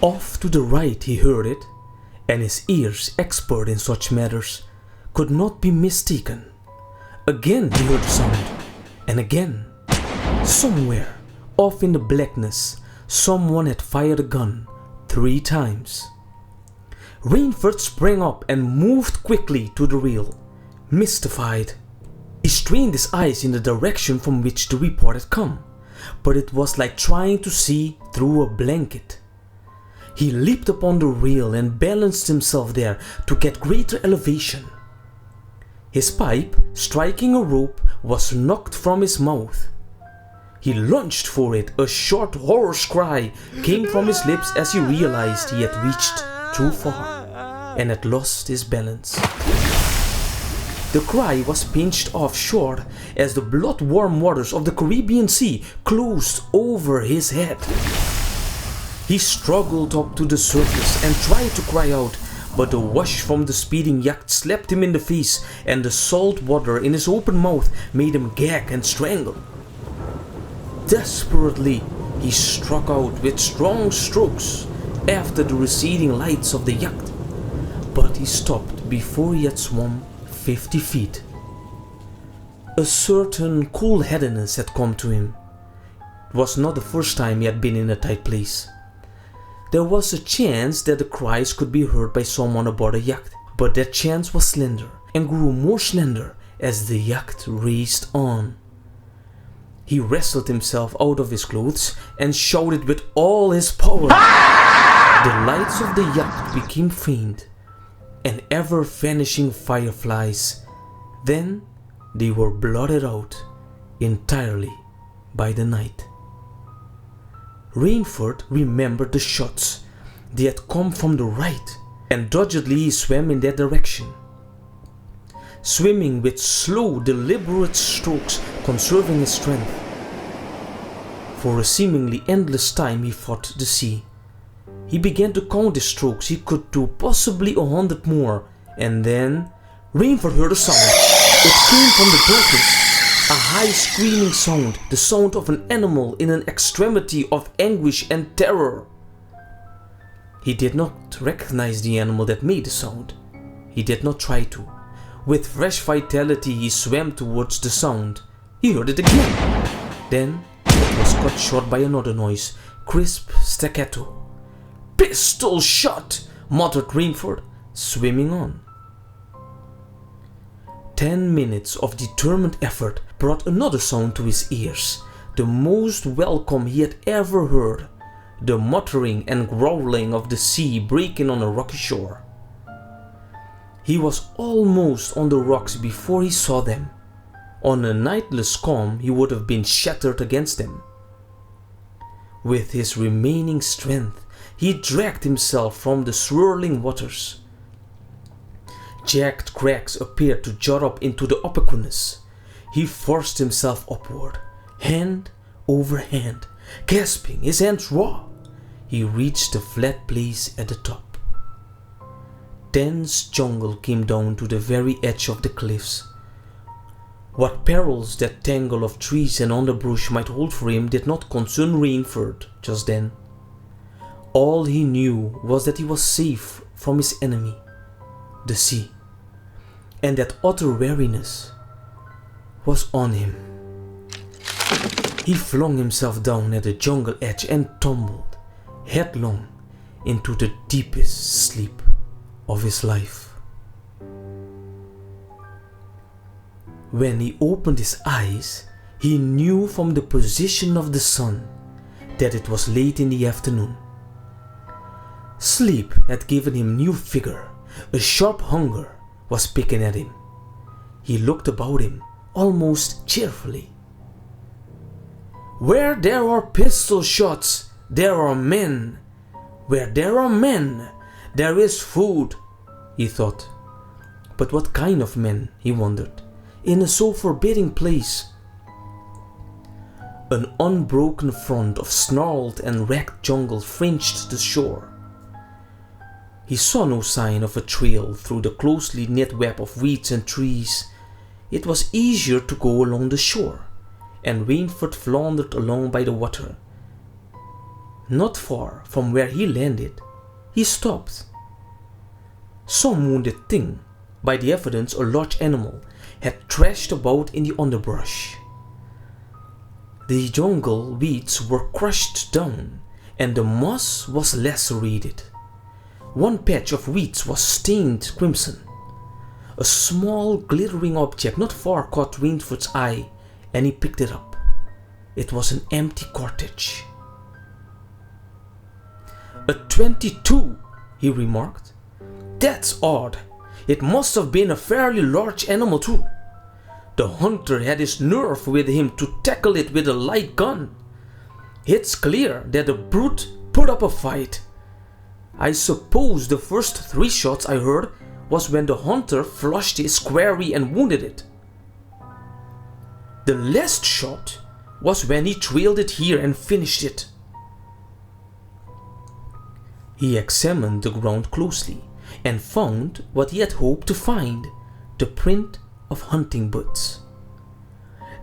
Off to the right he heard it, and his ears, expert in such matters, could not be mistaken. Again he heard the sound, and again. Somewhere, off in the blackness, someone had fired a gun 3 times. Rainford sprang up and moved quickly to the rail, mystified. He strained his eyes in the direction from which the report had come, but it was like trying to see through a blanket. He leaped upon the rail and balanced himself there to get greater elevation. His pipe, striking a rope, was knocked from his mouth. He lunged for it. A short hoarse cry came from his lips as he realized he had reached too far and had lost his balance. The cry was pinched off short as the blood-warm waters of the Caribbean Sea closed over his head. He struggled up to the surface and tried to cry out, but the wash from the speeding yacht slapped him in the face, and the salt water in his open mouth made him gag and strangle. Desperately, he struck out with strong strokes after the receding lights of the yacht, but he stopped before he had swum 50 feet. A certain cool-headedness had come to him. It was not the first time he had been in a tight place. There was a chance that the cries could be heard by someone aboard a yacht, but that chance was slender and grew more slender as the yacht raced on. He wrestled himself out of his clothes and shouted with all his power. The lights of the yacht became faint and ever-vanishing fireflies. Then they were blotted out entirely by the night. Rainford remembered the shots. They had come from the right, and doggedly he swam in that direction, swimming with slow, deliberate strokes, conserving his strength. For a seemingly endless time he fought the sea. He began to count his strokes. He could do possibly 100 more, and then Rainford heard a sound. It came from the darkness. A high screaming sound, the sound of an animal in an extremity of anguish and terror. He did not recognize the animal that made the sound. He did not try to. With fresh vitality he swam towards the sound. He heard it again. Then it was cut short by another noise, crisp staccato. "Pistol shot!" muttered Rainford, swimming on. 10 minutes of determined effort brought another sound to his ears, the most welcome he had ever heard, the muttering and growling of the sea breaking on a rocky shore. He was almost on the rocks before he saw them. On a nightless calm he would have been shattered against them. With his remaining strength, he dragged himself from the swirling waters. Jagged cracks appeared to jut up into the opaqueness. He forced himself upward, hand over hand, gasping, his hands raw. He reached the flat place at the top. Dense jungle came down to the very edge of the cliffs. What perils that tangle of trees and underbrush might hold for him did not concern Rainford just then. All he knew was that he was safe from his enemy, the sea, and that utter weariness was on him. He flung himself down at the jungle edge and tumbled headlong into the deepest sleep of his life. When he opened his eyes, he knew from the position of the sun that it was late in the afternoon. Sleep had given him new vigor. A sharp hunger was picking at him. He looked about him almost cheerfully. Where there are pistol shots, there are men. Where there are men, there is food, he thought. But what kind of men, he wondered, in a so forbidding place? An unbroken front of snarled and ragged jungle fringed the shore. He saw no sign of a trail through the closely knit web of weeds and trees. It was easier to go along the shore, and Rainford floundered along by the water. Not far from where he landed, he stopped. Some wounded thing, by the evidence a large animal, had thrashed about in the underbrush. The jungle weeds were crushed down, and the moss was lacerated. One patch of weeds was stained crimson. A small glittering object not far caught Rainford's eye, and he picked it up. It was an empty cartridge. "A 22, he remarked. "That's odd. It must have been a fairly large animal too. The hunter had his nerve with him to tackle it with a light gun. It's clear that the brute put up a fight. I suppose the first 3 shots I heard was when the hunter flushed his quarry and wounded it. The last shot was when he trailed it here and finished it." He examined the ground closely and found what he had hoped to find, the print of hunting boots.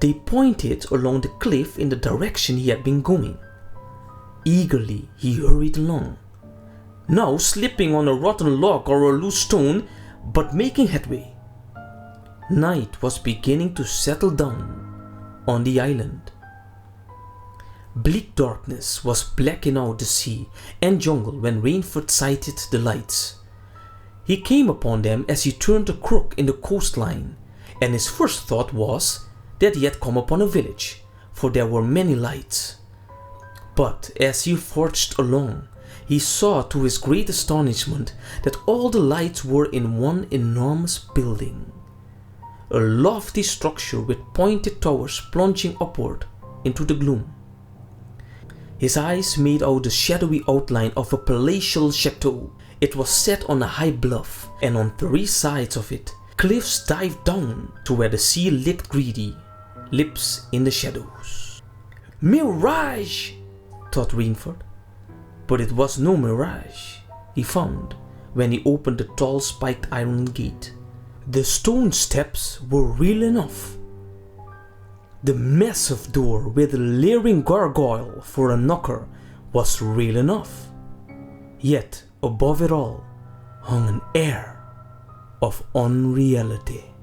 They pointed along the cliff in the direction he had been going. Eagerly he hurried along, now slipping on a rotten log or a loose stone, but making headway. Night was beginning to settle down on the island. Bleak darkness was blacking out the sea and jungle when Rainford sighted the lights. He came upon them as he turned a crook in the coastline, and his first thought was that he had come upon a village, for there were many lights. But as he forged along, he saw to his great astonishment that all the lights were in one enormous building, a lofty structure with pointed towers plunging upward into the gloom. His eyes made out the shadowy outline of a palatial chateau. It was set on a high bluff, and on 3 sides of it, cliffs dived down to where the sea licked greedy lips in the shadows. "Mirage!" thought Rainford. But it was no mirage, he found, when he opened the tall spiked iron gate. The stone steps were real enough. The massive door with a leering gargoyle for a knocker was real enough. Yet above it all hung an air of unreality.